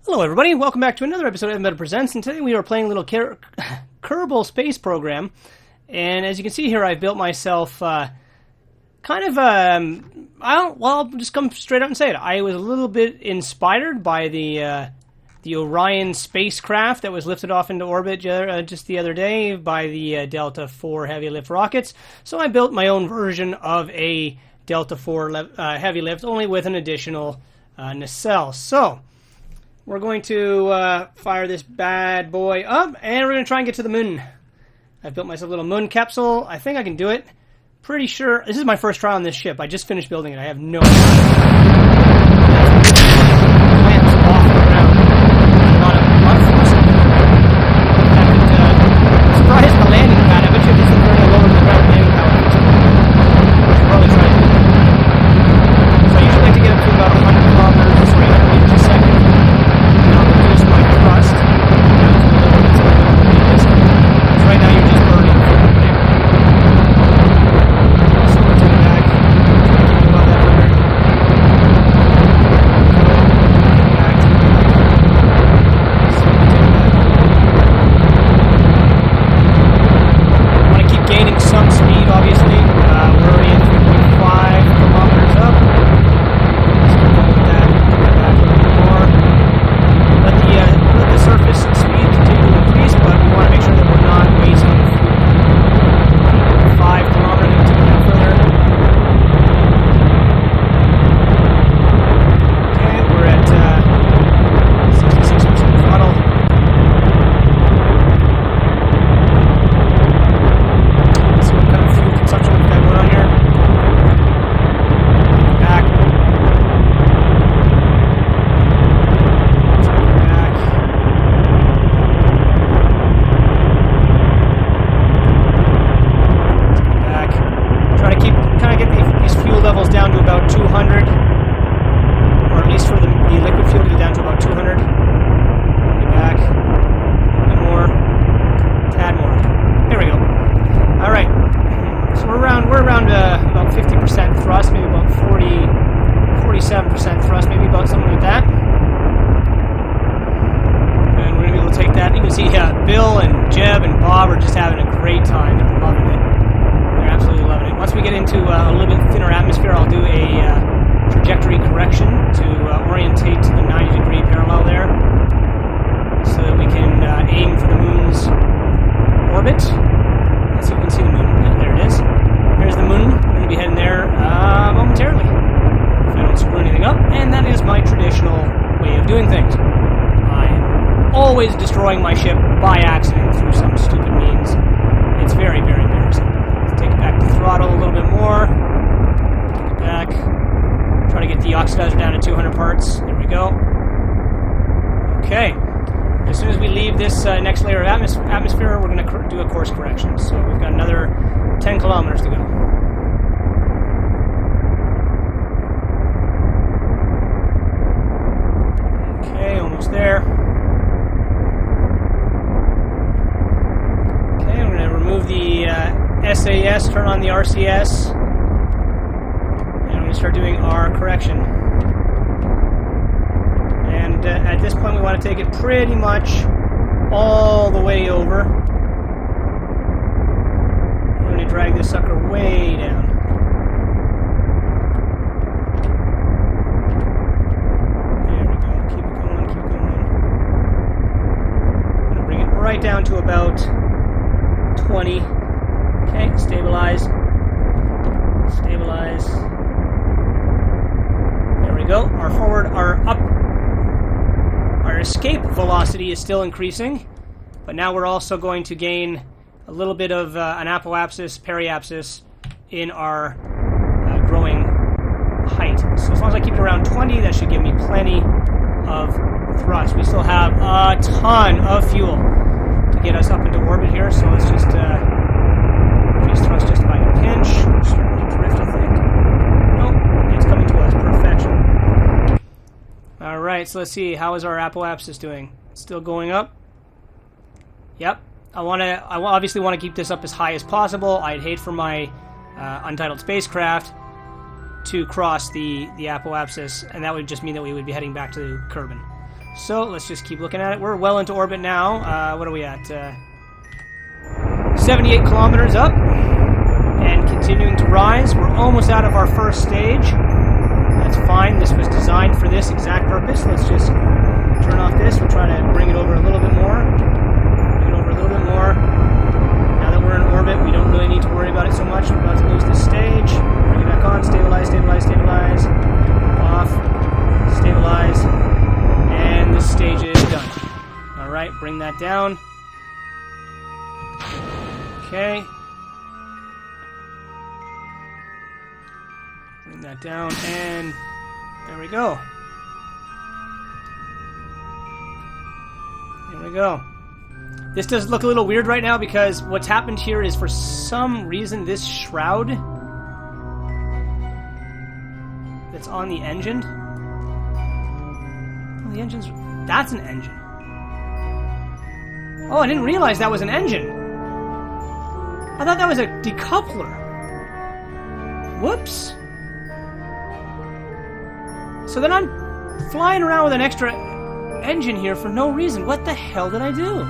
Hello everybody, welcome back to another episode of Meta Presents, and today we are playing a little Kerbal space program. And as you can see here, I've built myself I'll just come straight out and say it. I was a little bit inspired by the Orion spacecraft that was lifted off into orbit just the other day by the Delta IV heavy lift rockets. So I built my own version of a Delta IV heavy lift, only with an additional nacelle. So we're going to fire this bad boy up, and we're going to try and get to the moon. I've built myself a little moon capsule. I think I can do it. Pretty sure. This is my first try on this ship. I just finished building it. I have no idea. Plants off the ground. Not a force. I'm surprised the landing pad. I bet you if it's very low to the ground landing pad. I should probably try to do that. So I usually like to get up to about 100 kilometers, sorry, 100 meters a second. And I'll reduce my thrust down to a level that's a little bit more realistic. Because right now you're just burning fuel, right? So we're taking back. Try to keep it above that 100. Back to the back. So we take it back. I want to keep gaining some speed, obviously. We're already at 3.5 kilometers up. So we're going with that. Back a little bit more. Let the surface speed continue to increase, but we want to make sure that we're not wasting fuel. 5 kilometers, we'll take it down further. Okay, we're at 66% throttle. Let's see what kind of fuel consumption we've got going on here. Back. Back. Back. Try to keep, kind of get these fuel levels down to about 200, or at least for the liquid fuel to get down to about 200. Bring it back. A bit more. Tad more. There we go. All right. So we're around about 50% thrust, maybe about 47% thrust, maybe about something like that. And we're gonna be able to take that. You can see Bill and Jeb and Bob are just having a great time. They're loving it. They're absolutely loving it. Once we get into a little bit thinner atmosphere, I'll do a trajectory correction to orientate to the 90-degree parallel there, so that we can aim for the moon's orbit. Let's see if we can see the moon. Yeah, there it is. Here's the moon. We're going to be heading there momentarily, if I don't screw anything up. And that is my traditional way of doing things. I am always destroying my ship by accident through some stupid means. It's very, very embarrassing. Let's take it back to throttle a little bit more. Take it back. Try to get the oxidizer down to 200 parts. There we go. Okay. As soon as we leave this next layer of atmosphere, we're going to do a course correction. So we've got another 10 kilometers to go. Okay, almost there. Okay, I'm going to remove the SAS, turn on the RCS, and I'm going to start doing our correction. And at this point, we want to take it pretty much all the way over. We're going to drag this sucker way down. There we go. Keep it going, keep it going. I'm going to bring it right down to about 20. Okay, stabilize. Stabilize. There we go. Our escape velocity is still increasing, but now we're also going to gain a little bit of an apoapsis, periapsis in our growing height. So as long as I keep it around 20, that should give me plenty of thrust. We still have a ton of fuel to get us up into orbit here, so let's just increase thrust just by a pinch. We're starting to drift, I think. Nope, it's coming to us. Perfection. Alright, so let's see, how is our apoapsis doing? Still going up? Yep. I obviously want to keep this up as high as possible. I'd hate for my untitled spacecraft to cross the apoapsis, and that would just mean that we would be heading back to Kerbal. So let's just keep looking at it. We're well into orbit now. What are we at? 78 kilometers up and continuing to rise. We're almost out of our first stage. That's fine. This was designed for this exact purpose. Let's just turn off this. We'll try to bring it over a little bit more. Bring it over a little bit more. Now that we're in orbit, we don't really need to worry about it so much. We're about to lose this stage. Bring it back on. Stabilize, stabilize, stabilize. Off. Stabilize. And this stage is done. Alright, bring that down. Okay. Bring that down, and there we go. There we go. This does look a little weird right now because what's happened here is for some reason this shroud that's on the engine. Oh, the engine's... That's an engine. Oh, I didn't realize that was an engine. I thought that was a decoupler. Whoops. So then I'm flying around with an extra engine here for no reason. What the hell did I do?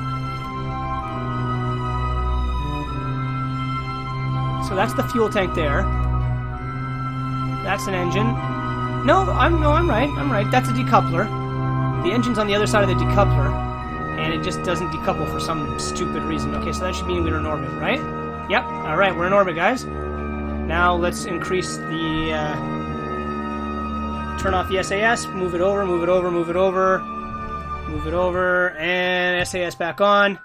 So that's the fuel tank there. That's an engine. No, I'm right. I'm right. That's a decoupler. The engine's on the other side of the decoupler, and it just doesn't decouple for some stupid reason. Okay, so that should mean we're in orbit, right? Yep. All right, we're in orbit, guys. Now let's increase the... turn off the SAS, move it over, move it over, move it over, move it over, and SAS back on.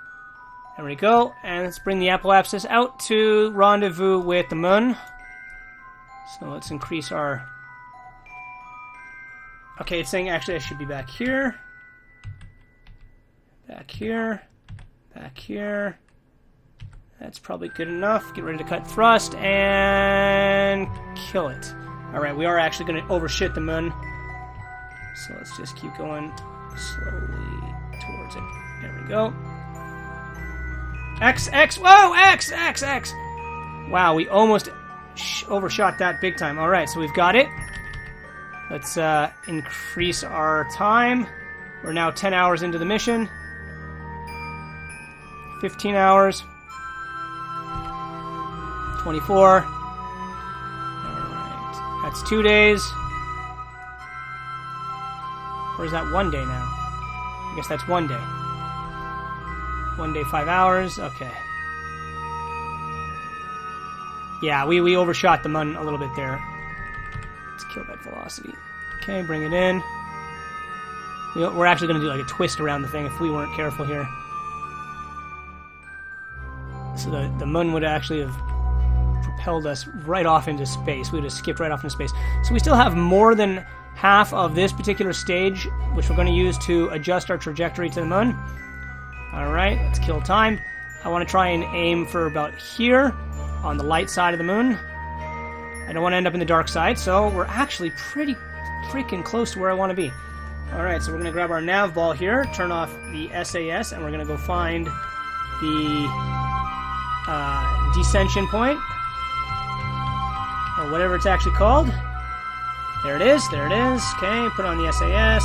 There we go. And let's bring the apoapsis out to rendezvous with the moon. So let's increase our... Okay, it's saying actually I should be back here. Back here. Back here. That's probably good enough. Get ready to cut thrust and kill it. Alright, we are actually going to overshoot the moon. So let's just keep going slowly towards it. There we go. X, X, whoa, X, X, X. Wow, we almost overshot that big time. Alright, so we've got it. Let's increase our time. We're now 10 hours into the mission. 15 hours. 24. Alright. That's 2 days. Or is that 1 day now? I guess that's 1 day. 1 day, 5 hours. Okay. Yeah, we overshot the moon a little bit there. Let's kill that velocity. Okay, bring it in. We're actually going to do like a twist around the thing if we weren't careful here. So the moon would actually have propelled us right off into space. We would have skipped right off into space. So we still have more than half of this particular stage, which we're going to use to adjust our trajectory to the moon. Alright, let's kill time. I want to try and aim for about here, on the light side of the moon. I don't want to end up in the dark side, so we're actually pretty freaking close to where I want to be. Alright, so we're going to grab our nav ball here, turn off the SAS, and we're going to go find the descension point, or whatever it's actually called. There it is, there it is. Okay, put on the SAS.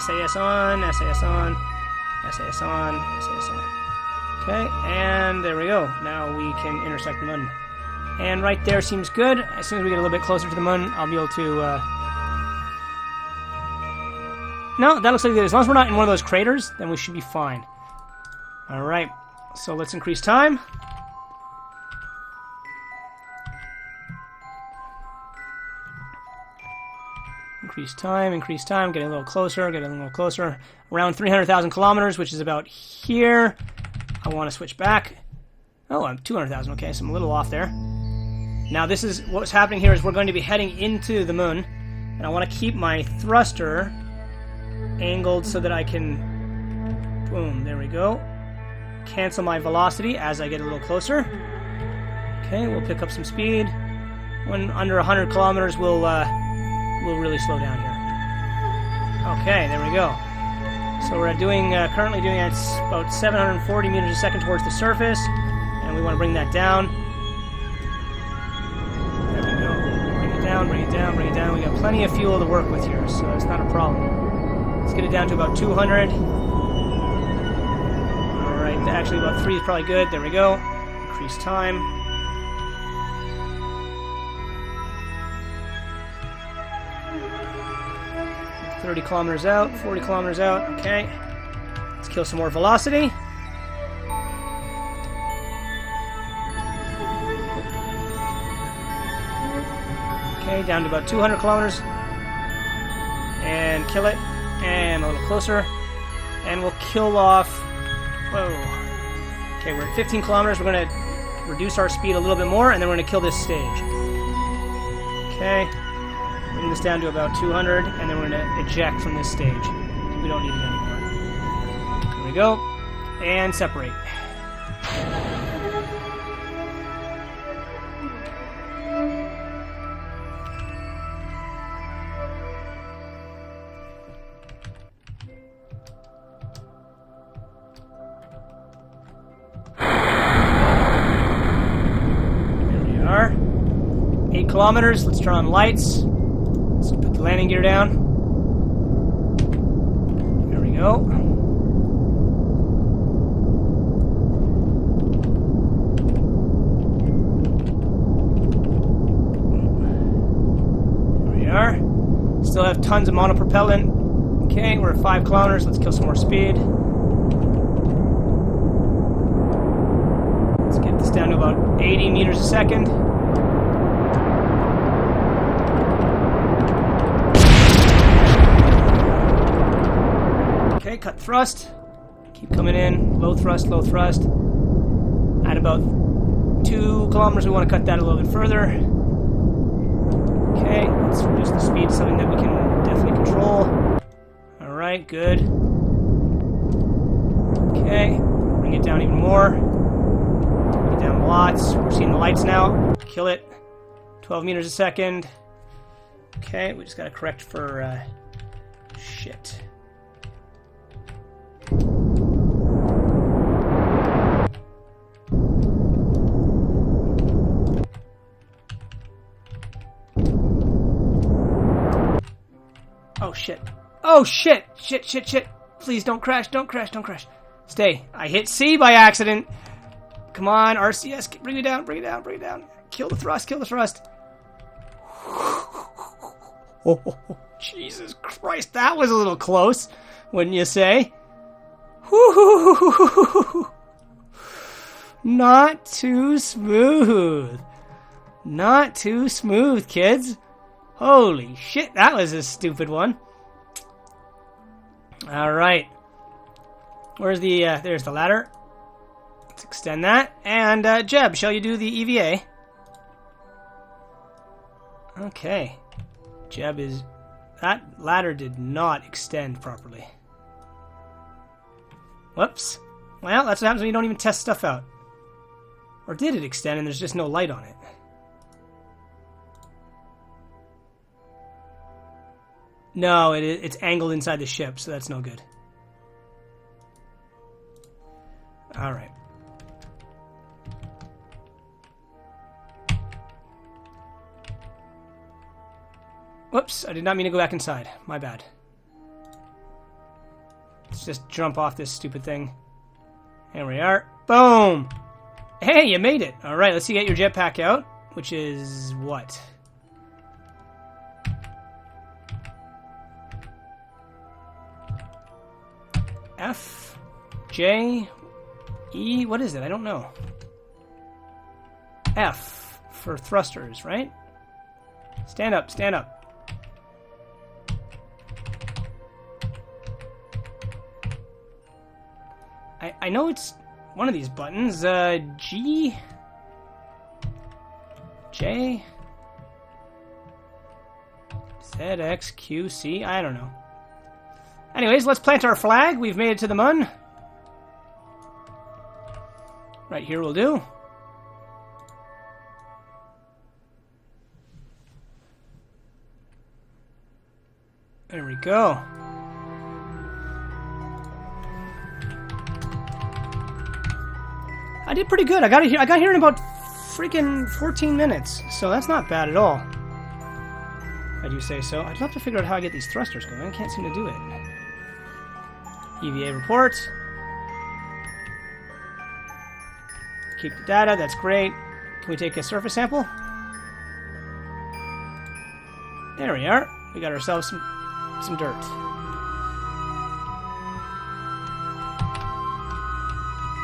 SAS on, SAS on, SAS on, SAS on. Okay, and there we go. Now we can intersect the moon. And right there seems good. As soon as we get a little bit closer to the moon, I'll be able to... No, that looks like good. As long as we're not in one of those craters, then we should be fine. Alright, so let's increase time. Increase time, getting a little closer, Around 300,000 kilometers, which is about here. I want to switch back. Oh, I'm 200,000, okay, so I'm a little off there. Now this is, what's happening here is we're going to be heading into the moon, and I want to keep my thruster angled so that I can, boom, there we go, cancel my velocity as I get a little closer. Okay, we'll pick up some speed. When under 100 kilometers, we'll really slow down here. Okay, there we go. So we're currently doing about 740 meters a second towards the surface, and we want to bring that down. There we go. Bring it down. down, bring it down, bring it down. We got plenty of fuel to work with here, so it's not a problem. Let's get it down to about 200. Alright, actually about 3 is probably good. There we go. Increase time. $30 kilometers out, 40 kilometers out. Okay. Let's kill some more velocity. Okay, down to about 200 kilometers. And kill it. And a little closer. And we'll kill off... Whoa. Okay, we're at 15 kilometers. We're going to reduce our speed a little bit more, and then we're going to kill this stage. Okay. Bring this down to about 200, and then we're going to eject from this stage. We don't need it anymore. There we go. And separate. There we are. 8 kilometers. Let's turn on lights. Let's put the landing gear down. There we go. There we are. Still have tons of monopropellant. Okay, we're at 5 kilometers. Let's kill some more speed. Let's get this down to about 80 meters a second. Okay, cut thrust. Keep coming in. Low thrust, low thrust. At about 2 kilometers, we want to cut that a little bit further. Okay, let's reduce the speed to something that we can definitely control. Alright, good. Okay, bring it down even more. Bring it down lots. We're seeing the lights now. Kill it. 12 meters a second. Okay, we just gotta correct for, shit. Oh shit. Oh shit! Shit, shit, shit. Please don't crash, don't crash, don't crash. Stay. I hit C by accident. Come on, RCS, bring it down, bring it down, bring it down. Kill the thrust, kill the thrust. Oh, Jesus Christ, that was a little close, wouldn't you say? Not too smooth. Not too smooth, kids. Holy shit, that was a stupid one. Alright. Where's the, there's the ladder. Let's extend that. And, Jeb, shall you do the EVA? Okay. Jeb is... That ladder did not extend properly. Whoops. Well, that's what happens when you don't even test stuff out. Or did it extend and there's just no light on it? No, it's angled inside the ship, so that's no good. Alright. Whoops, I did not mean to go back inside. My bad. Let's just jump off this stupid thing. There we are. Boom! Hey, you made it! Alright, let's see, get your jetpack out. Which is... what? F, J, E, what is it? I don't know. F for thrusters, right? Stand up, stand up. I know it's one of these buttons. G, J, Z, X, Q, C, I don't know. Anyways, let's plant our flag. We've made it to the moon. Right here will do. There we go. I did pretty good. I got here in about freaking 14 minutes, so that's not bad at all. I do say so. I'd love to figure out how I get these thrusters going. I can't seem to do it. EVA report. Keep the data. That's great. Can we take a surface sample? There we are. We got ourselves some dirt.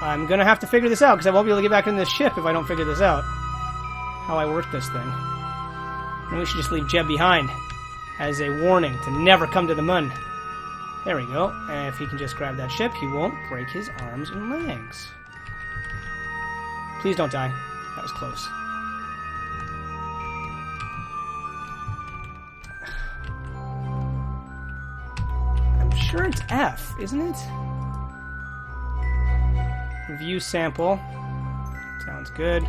I'm gonna have to figure this out because I won't be able to get back in this ship if I don't figure this out. How I work this thing. And we should just leave Jeb behind as a warning to never come to the moon. There we go. And if he can just grab that ship, he won't break his arms and legs. Please don't die. That was close. I'm sure it's F, isn't it? Review sample. Sounds good.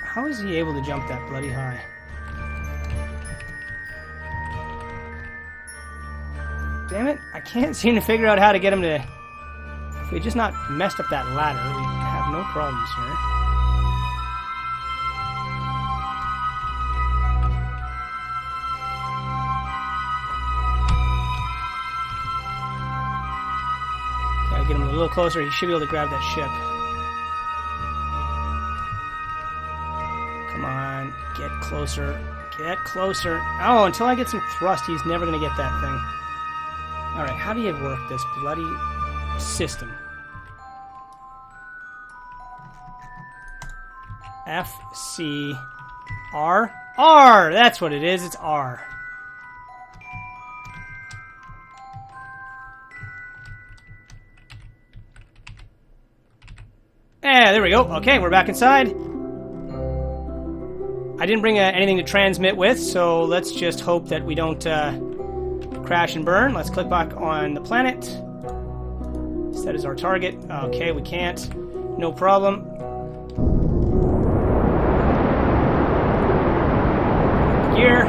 How is he able to jump that bloody high? Damn it, I can't seem to figure out how to get him to... If we just not messed up that ladder, we'd have no problems here. Gotta get him a little closer, he should be able to grab that ship. Come on, get closer. Get closer. Oh, until I get some thrust, he's never going to get that thing. Alright, how do you work this bloody system? F, C, R? R! That's what it is, it's R. There we go. Okay, we're back inside. I didn't bring anything to transmit with, so let's just hope that we don't crash and burn. Let's click back on the planet. Set as our target. Okay, we can't. No problem. Gear.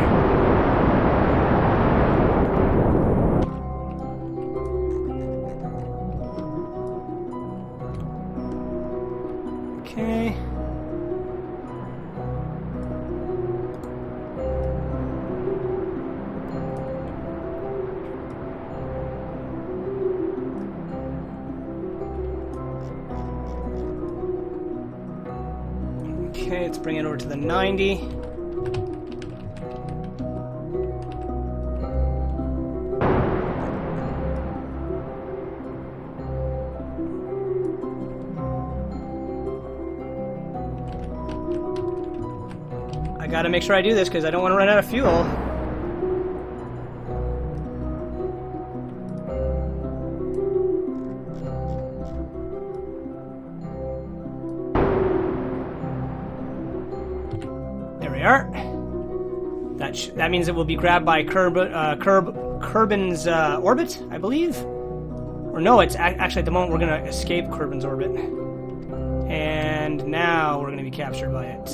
Okay. Okay, let's bring it over to the 90. I gotta make sure I do this because I don't want to run out of fuel. There we are. That means it will be grabbed by Kerbin's orbit, I believe. Or no, it's actually at the moment we're going to escape Kerbin's orbit. And now we're going to be captured by it.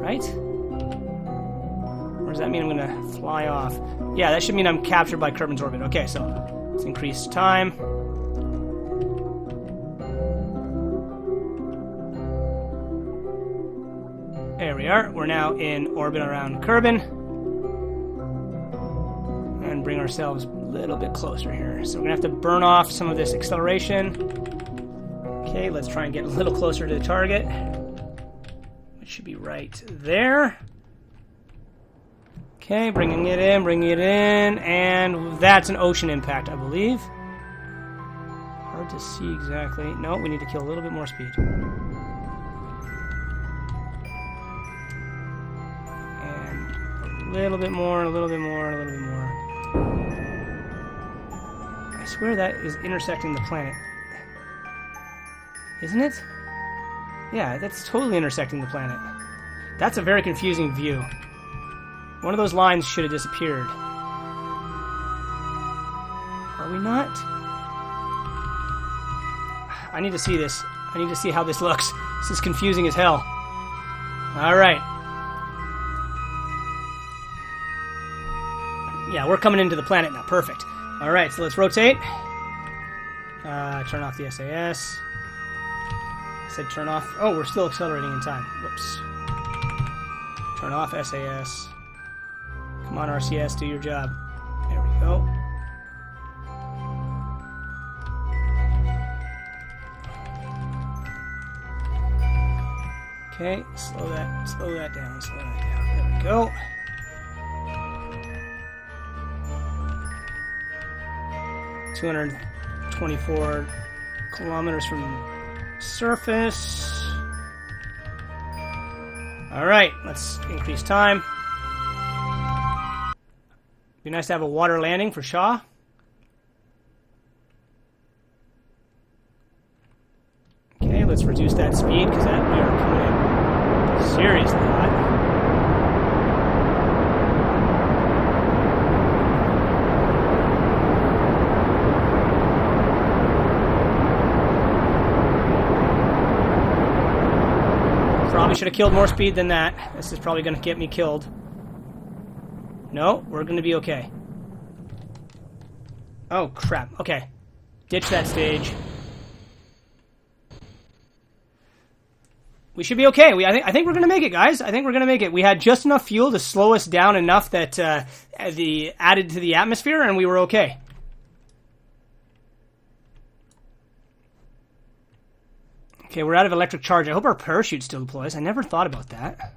Right? Or does that mean I'm going to fly off? Yeah, that should mean I'm captured by Kerbin's orbit. Okay, so let's increase time. There we are. We're now in orbit around Kerbin. And bring ourselves a little bit closer here. So we're going to have to burn off some of this acceleration. Okay, let's try and get a little closer to the target. It should be right there. Okay, bringing it in, and that's an ocean impact, I believe. Hard to see exactly. No, we need to kill a little bit more speed. And a little bit more, a little bit more, a little bit more. I swear that is intersecting the planet. Isn't it? Yeah, that's totally intersecting the planet. That's a very confusing view. One of those lines should have disappeared. Are we not? I need to see this. I need to see how this looks. This is confusing as hell. Alright. Yeah, we're coming into the planet now. Perfect. Alright, so let's rotate. Turn off the SAS. I said turn off. Oh, we're still accelerating in time. Whoops. Turn off SAS. Come on, RCS, do your job. There we go. Okay, slow that down, slow that down. There we go. $224 kilometers from surface. Alright, let's increase time. Be nice to have a water landing for Shaw. Okay, let's reduce that speed because that we are coming in seriously hot. Probably should have killed more speed than that. This is probably going to get me killed. No, we're going to be okay. Oh, crap. Okay. Ditch that stage. We should be okay. I think we're going to make it, guys. I think we're going to make it. We had just enough fuel to slow us down enough that added to the atmosphere, and we were okay. Okay, we're out of electric charge. I hope our parachute still deploys. I never thought about that.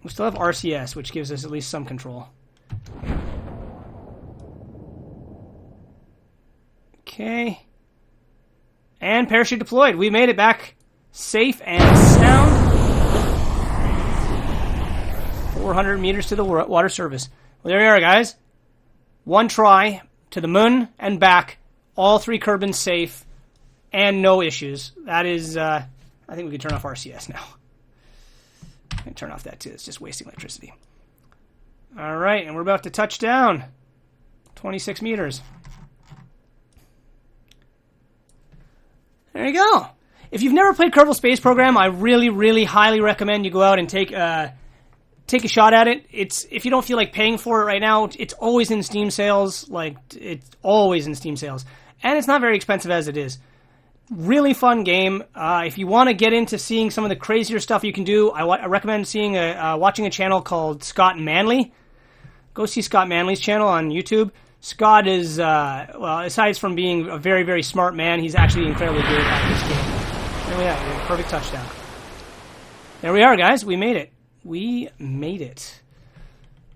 We still have RCS, which gives us at least some control. Okay. And parachute deployed. We made it back safe and sound. 400 meters to the water surface. Well, there we are, guys. One try to the moon and back. All 3 Kerbals safe. And no issues. That is, I think we can turn off RCS now. And turn off that too. It's just wasting electricity. All right, and we're about to touch down. 26 meters. There you go. If you've never played Kerbal Space Program, I really, really highly recommend you go out and take a shot at it. It's if you don't feel like paying for it right now, it's always in Steam sales. Like it's always in Steam sales, and it's not very expensive as it is. Really fun game. If you want to get into seeing some of the crazier stuff you can do, I recommend watching a channel called Scott Manley. Go see Scott Manley's channel on YouTube. Scott is, well, aside from being a very, very smart man, he's actually incredibly good at this game. There we are. Perfect touchdown. There we are, guys. We made it. We made it.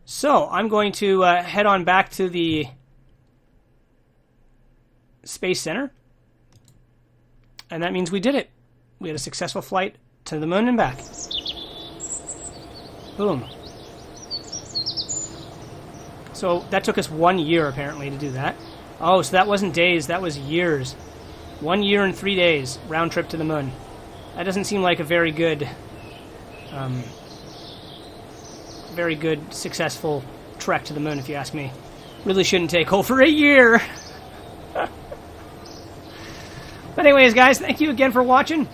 So, I'm going to head on back to the Space Center. And that means we did it. We had a successful flight to the moon and back. Boom. So that took us 1 year, apparently, to do that. Oh, so that wasn't days, that was years. 1 year and 3 days, round trip to the moon. That doesn't seem like a very good, successful trek to the moon, if you ask me. Really shouldn't take over a year. But anyways, guys, thank you again for watching.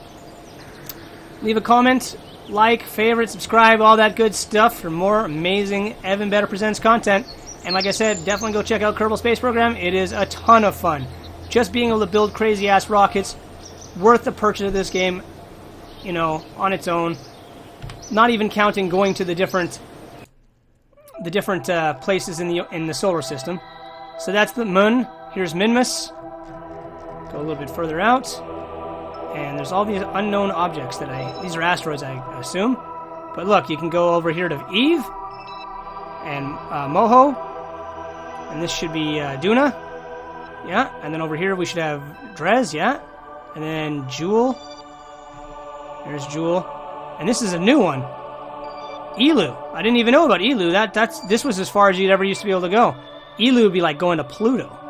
Leave a comment, like, favorite, subscribe, all that good stuff for more amazing Evan Better Presents content. And like I said, definitely go check out Kerbal Space Program. It is a ton of fun. Just being able to build crazy-ass rockets, worth the purchase of this game, you know, on its own. Not even counting going to the different places in the solar system. So that's the moon. Here's Minmus. Go a little bit further out, and there's all these unknown objects these are asteroids, I assume. But look, you can go over here to Eve, and Moho, and this should be Duna, yeah, and then over here we should have Drez, yeah, and then Jewel, there's Jewel, and this is a new one, Elu. I didn't even know about Elu. This was as far as you'd ever used to be able to go. Elu would be like going to Pluto.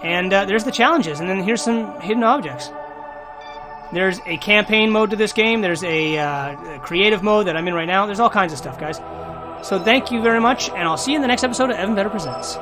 And there's the challenges, and then here's some hidden objects. There's a campaign mode to this game. There's a creative mode that I'm in right now. There's all kinds of stuff, guys. So thank you very much, and I'll see you in the next episode of Evan Better Presents.